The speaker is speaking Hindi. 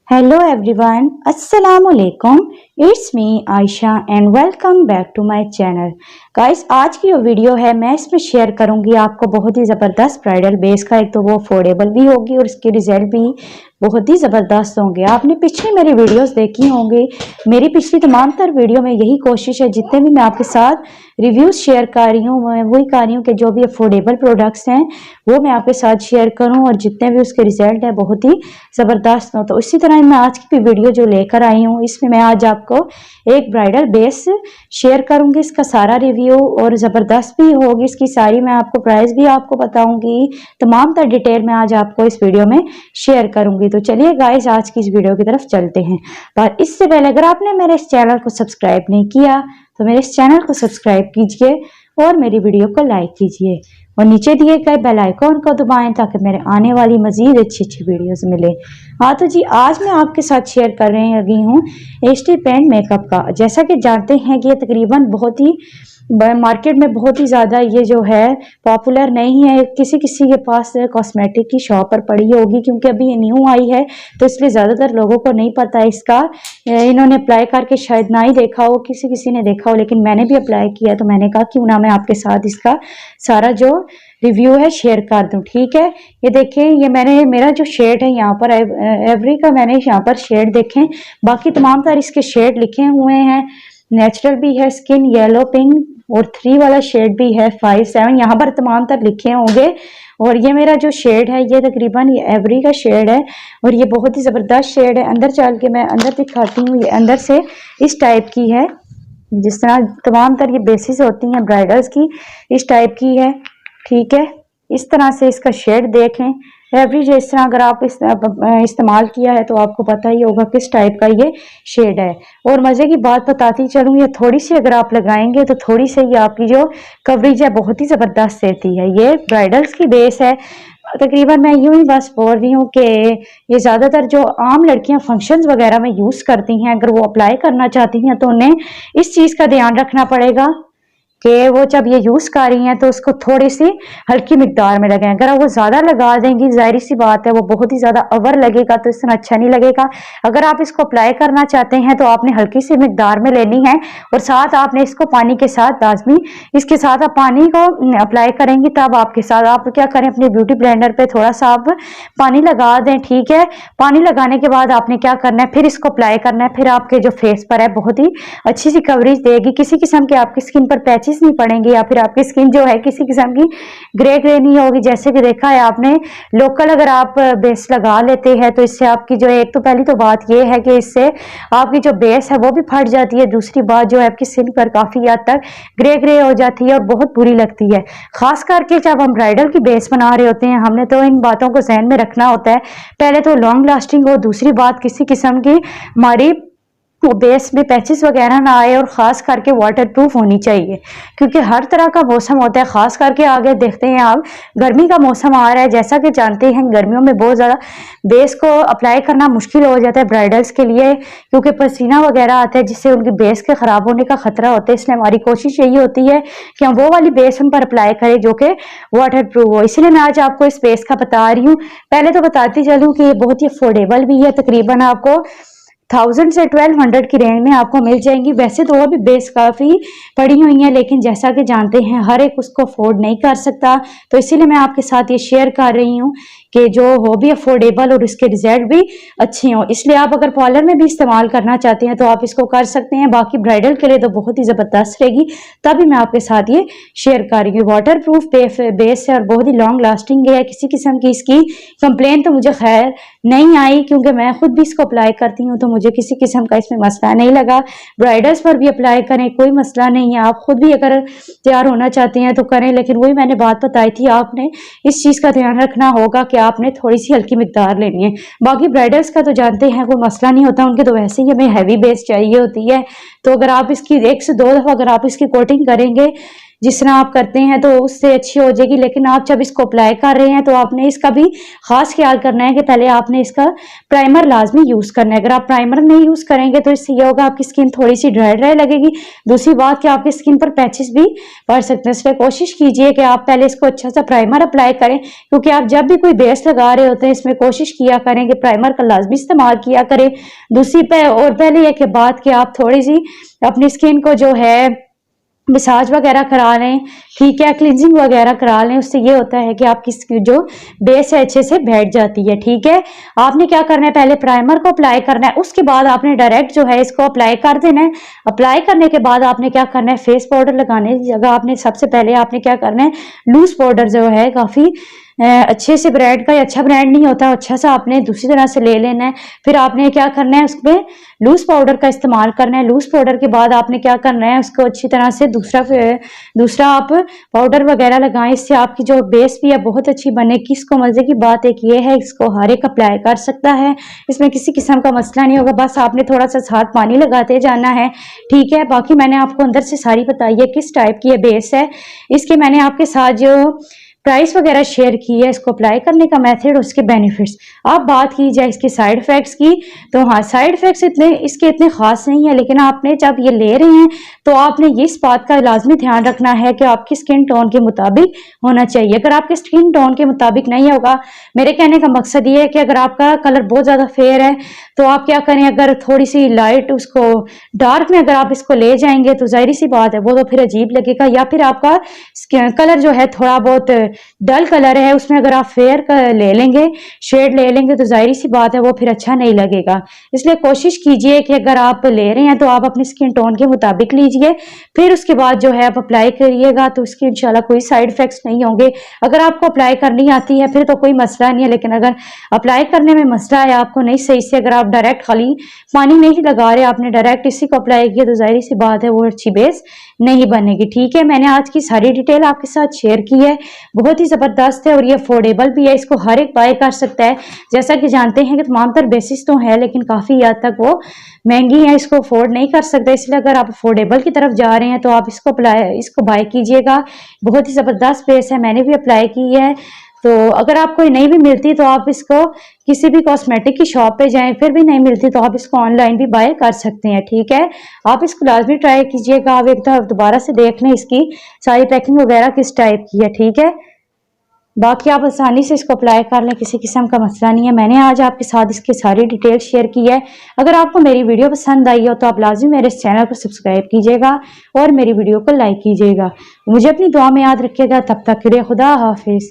Hello everyone, Assalamualaikum. It's me Aisha and welcome back to my channel. Guys आज की जो वीडियो है मैं इसमें शेयर करूंगी आपको बहुत ही ज़बरदस्त ब्राइडल बेस का। एक तो वो अफोर्डेबल भी होगी और इसके रिजल्ट भी बहुत ही ज़बरदस्त होंगे। आपने पिछली मेरी वीडियोस देखी होंगी। मेरी पिछली तमाम तर वीडियो में यही कोशिश है, जितने भी मैं आपके साथ रिव्यूज़ शेयर कर रही हूँ मैं वही कर रही हूँ कि जो भी अफोर्डेबल प्रोडक्ट्स हैं वो मैं आपके साथ शेयर करूँ और जितने भी उसके रिजल्ट है बहुत ही ज़बरदस्त हो। तो इसी तरह मैं आज की वीडियो जो लेकर आई हूँ इसमें मैं आज आपको एक ब्राइडल बेस शेयर करूंगी, इसका सारा रिव्यू और ज़बरदस्त भी होगी इसकी सारी। मैं आपको प्राइस भी आपको बताऊंगी, तमाम तर डिटेल में आज आपको इस वीडियो में शेयर करूंगी। तो चलिए गाइस आज की इस वीडियो की तरफ चलते हैं। पर इससे पहले अगर आपने मेरे इस चैनल को सब्सक्राइब नहीं किया तो मेरे इस चैनल को सब्सक्राइब कीजिए और मेरी वीडियो को लाइक कीजिए और नीचे दिए गए बेल आइकॉन को दबाएं ताकि मेरे आने वाली मजीद अच्छी वीडियोस मिले। हाँ तो जी आज मैं आपके साथ शेयर कर रही लगी हूँ HD पेंट मेकअप का। जैसा कि जानते हैं कि ये तकरीबन बहुत ही मार्केट में बहुत ही ज़्यादा ये जो है पॉपुलर नहीं है, किसी किसी के पास कॉस्मेटिक की शॉप पर पड़ी होगी क्योंकि अभी ये न्यू आई है तो इसलिए ज़्यादातर लोगों को नहीं पता है इसका। इन्होंने अप्लाई करके शायद ना ही देखा हो, किसी किसी ने देखा हो, लेकिन मैंने भी अप्लाई किया तो मैंने कहा क्यों ना मैं आपके साथ इसका सारा जो रिव्यू है शेयर कर दूं। ठीक है, ये देखें ये मैंने मेरा जो शेड है यहाँ पर एवरी का मैंने यहाँ पर शेड देखें, बाकी तमाम सारे इसके शेड लिखे हुए हैं। नेचुरल भी है, स्किन येलो पिंक और 3 वाला शेड भी है, 5 7 यहाँ पर तमाम तर लिखे होंगे। और ये मेरा जो शेड है ये तकरीबन ये एवरी का शेड है और ये बहुत ही ज़बरदस्त शेड है। अंदर चल के मैं अंदर दिखाती हूँ। ये अंदर से इस टाइप की है, जिस तरह तमाम तर ये बेसिस होती हैं ब्राइडल्स की, इस टाइप की है। ठीक है, इस तरह से इसका शेड देखें एवरेज। इस तरह अगर आप इस्तेमाल किया है तो आपको पता ही होगा किस टाइप का ये शेड है। और मज़े की बात बताती चलूँ, ये थोड़ी सी अगर आप लगाएंगे तो थोड़ी सी ये आपकी जो कवरेज है बहुत ही ज़बरदस्त रहती है। ये ब्राइडल्स की बेस है। तकरीबन मैं यूं ही बस बोल रही हूँ कि ये ज़्यादातर जो आम लड़कियां फंक्शंस वगैरह में यूज़ करती हैं, अगर वो अप्लाई करना चाहती हैं तो उन्हें इस चीज़ का ध्यान रखना पड़ेगा कि वो जब ये यूज़ कर रही हैं तो उसको थोड़ी सी हल्की मिकदार में लगाएं। अगर वो ज़्यादा लगा देंगी जाहिर सी बात है वो बहुत ही ज़्यादा अवर लगेगा तो इस तरह अच्छा नहीं लगेगा। अगर आप इसको अप्लाई करना चाहते हैं तो आपने हल्की सी मिकदार में लेनी है और साथ आपने इसको पानी के साथ लाजमी इसके साथ आप पानी को अप्लाई करेंगी तब आपके साथ आप क्या करें अपने ब्यूटी ब्लेंडर पर थोड़ा सा आप पानी लगा दें। ठीक है, पानी लगाने के बाद आपने क्या करना है फिर इसको अप्लाई करना है, फिर आपके जो फेस पर है बहुत ही अच्छी सी कवरेज देगी। किसी किस्म के आपकी स्किन पर पैच नहीं पड़ेंगे या फिर आपकी स्किन जो है किसी किस्म की ग्रे ग्रे नहीं होगी। जैसे कि देखा है आपने लोकल अगर आप बेस लगा लेते हैं तो इससे आपकी जो एक तो पहली तो बात ये है कि इससे आपकी जो बेस है वो भी फट जाती है। दूसरी बात जो है आपकी स्किन पर काफी हद तक ग्रे ग्रे हो जाती है और बहुत बुरी लगती है। खास करके जब हम ब्राइडल की बेस बना रहे होते हैं हमने तो इन बातों को ध्यान में रखना होता है। पहले तो लॉन्ग लास्टिंग हो, दूसरी बात किसी किस्म की हमारी वो बेस में पैचेस वगैरह ना आए और ख़ास करके वाटरप्रूफ होनी चाहिए क्योंकि हर तरह का मौसम होता है। ख़ास करके आगे देखते हैं आप गर्मी का मौसम आ रहा है, जैसा कि जानते हैं गर्मियों में बहुत ज़्यादा बेस को अप्लाई करना मुश्किल हो जाता है ब्राइडल्स के लिए क्योंकि पसीना वगैरह आता है जिससे उनकी बेस के ख़राब होने का ख़तरा होता है। इसलिए हमारी कोशिश यही होती है कि हम वो वाली बेस उन पर अप्लाई करें जो कि वाटरप्रूफ हो। इसलिए मैं आज आपको इस बेस का बता रही हूँ। पहले तो बताती चलूँ कि ये बहुत ही अफोर्डेबल भी है, तकरीबन आपको 1000 से 1200 की रेंज में आपको मिल जाएंगी। वैसे तो वो भी बेस काफ़ी पड़ी हुई हैं लेकिन जैसा कि जानते हैं हर एक उसको अफोर्ड नहीं कर सकता, तो इसीलिए मैं आपके साथ ये शेयर कर रही हूँ कि जो हो भी अफोर्डेबल और उसके रिजल्ट भी अच्छे हों। इसलिए आप अगर पार्लर में भी इस्तेमाल करना चाहते हैं तो आप इसको कर सकते हैं। बाकी ब्राइडल के लिए तो बहुत ही ज़बरदस्त रहेगी, तभी मैं आपके साथ ये शेयर कर रही हूँ। वाटर प्रूफ बेस है और बहुत ही लॉन्ग लास्टिंग है। किसी किस्म की इसकी कंप्लेन तो मुझे खैर नहीं आई क्योंकि मैं खुद भी इसको अप्लाई करती हूँ तो मुझे किसी किस्म का इसमें मसला नहीं लगा। ब्राइडल्स पर भी अप्लाई करें, कोई मसला नहीं है। आप खुद भी अगर तैयार होना चाहते हैं तो करें, लेकिन वही मैंने बात बताई थी आपने इस चीज़ का ध्यान रखना होगा कि आपने थोड़ी सी हल्की मिकदार लेनी है। बाकी ब्राइडल्स का तो जानते हैं कोई मसला नहीं होता, उनके तो वैसे ही हमें हैवी बेस चाहिए होती है। तो अगर आप इसकी 1 से 2 दफ़ा अगर आप इसकी कोटिंग करेंगे जिस तरह आप करते हैं तो उससे अच्छी हो जाएगी। लेकिन आप जब इसको अप्लाई कर रहे हैं तो आपने इसका भी खास ख्याल करना है कि पहले आपने इसका प्राइमर लाजमी यूज करना है। अगर आप प्राइमर नहीं यूज करेंगे तो इससे ये होगा आपकी स्किन थोड़ी सी ड्राई ड्राई लगेगी। दूसरी बात कि आपकी स्किन पर पैचेस भी पड़ सकते हैं, इसलिए कोशिश कीजिए कि आप पहले इसको अच्छा सा प्राइमर अप्लाई करें, क्योंकि आप जब भी कोई बेस लगा रहे होते हैं इसमें कोशिश किया करें कि प्राइमर का लाजमी इस्तेमाल किया करें। दूसरी पे और पहले यह कि बात कि आप थोड़ी सी अपनी स्किन को जो है मसाज वगैरह करा लें, ठीक है, क्लिनजिंग वगैरह करा लें। उससे ये होता है कि आपकी जो बेस है अच्छे से बैठ जाती है। ठीक है, आपने क्या करना है, पहले प्राइमर को अप्लाई करना है, उसके बाद आपने डायरेक्ट जो है इसको अप्लाई कर देना है। अप्लाई करने के बाद आपने क्या करना है, फेस पाउडर लगाने की जगह आपने सबसे पहले आपने क्या करना है, लूज पाउडर जो है काफी अच्छे से ब्रांड का, अच्छा ब्रांड नहीं होता, अच्छा सा आपने दूसरी तरह से ले लेना है। फिर आपने क्या करना है, उसमें लूज पाउडर का इस्तेमाल करना है। लूज पाउडर के बाद आपने क्या करना है, उसको अच्छी तरह से दूसरा आप पाउडर वगैरह लगाएं। इससे आपकी जो बेस भी है बहुत अच्छी बनेगी। इसको मजे की बात एक ये है, इसको हर एक अप्लाई कर सकता है, इसमें किसी किस्म का मसला नहीं होगा। बस आपने थोड़ा सा साथ पानी लगाते जाना है। ठीक है, बाकी मैंने आपको अंदर से सारी बताई है किस टाइप की ये बेस है। इसके मैंने आपके साथ जो प्राइस वगैरह शेयर की है, इसको अप्लाई करने का मेथड, उसके बेनिफिट्स। अब बात की जाए इसके साइड इफेक्ट्स की, तो हाँ, साइड इफेक्ट्स इसके इतने खास नहीं है, लेकिन आपने जब ये ले रहे हैं तो आपने इस बात का लाजमी ध्यान रखना है कि आपकी स्किन टोन के मुताबिक होना चाहिए। अगर आपके स्किन टोन के मुताबिक नहीं होगा, मेरे कहने का मकसद ये है कि अगर आपका कलर बहुत ज्यादा फेयर है तो आप क्या करें, अगर थोड़ी सी लाइट उसको डार्क में अगर आप इसको ले जाएंगे तो जाहिर सी बात है वो तो फिर अजीब लगेगा। या फिर आपका कलर जो है थोड़ा बहुत डल कलर है, उसमें अगर आप फेयर ले लेंगे, शेड ले लेंगे, तो जाहिर सी बात है वो फिर अच्छा नहीं लगेगा। इसलिए कोशिश कीजिए कि अगर आप ले रहे हैं तो आप अपनी स्किन टोन के मुताबिक लीजिए, फिर उसके बाद जो है आप अप्लाई करिएगा तो उसके इंशाल्लाह कोई साइड इफेक्ट्स नहीं होंगे। अगर आपको अप्लाई करनी आती है फिर तो कोई मसला नहीं है, लेकिन अगर अप्लाई करने में मसला है, आपको नहीं सही से, अगर आप डायरेक्ट खाली पानी नहीं लगा रहे, आपने डायरेक्ट इसी को अप्लाई किया, तो जाहिर सी बात है वो अच्छी बेस नहीं बनेगी। ठीक है, मैंने आज की सारी डिटेल आपके साथ शेयर की है, बहुत ही जबरदस्त है और ये अफोर्डेबल भी है, इसको हर एक बाय कर सकता है। जैसा कि जानते हैं कि तमाम तर बेसिस तो है लेकिन काफी हद तक वो महंगी है, इसको अफोर्ड नहीं कर सकते। इसलिए अगर आप अफोर्डेबल की तरफ जा रहे हैं तो आप इसको बाय कीजिएगा। बहुत ही जबरदस्त बेस है, मैंने भी अप्लाई की है। तो अगर आपको नहीं भी मिलती तो आप इसको किसी भी कॉस्मेटिक की शॉप पे जाएं, फिर भी नहीं मिलती तो आप इसको ऑनलाइन भी बाय कर सकते हैं। ठीक है, आप इसको लाजमी ट्राई कीजिएगा। आप एक दफा दोबारा से देख लें इसकी सारी पैकिंग वगैरह किस टाइप की है। ठीक है, बाकी आप आसानी से इसको अप्लाई कर लें, किसी किस्म का मसला नहीं है। मैंने आज आपके साथ इसकी सारी डिटेल शेयर की है। अगर आपको मेरी वीडियो पसंद आई हो तो आप लाजमी मेरे इस चैनल को सब्सक्राइब कीजिएगा और मेरी वीडियो को लाइक कीजिएगा। मुझे अपनी दुआ में याद रखिएगा। तब तक के लिए खुदा हाफिज।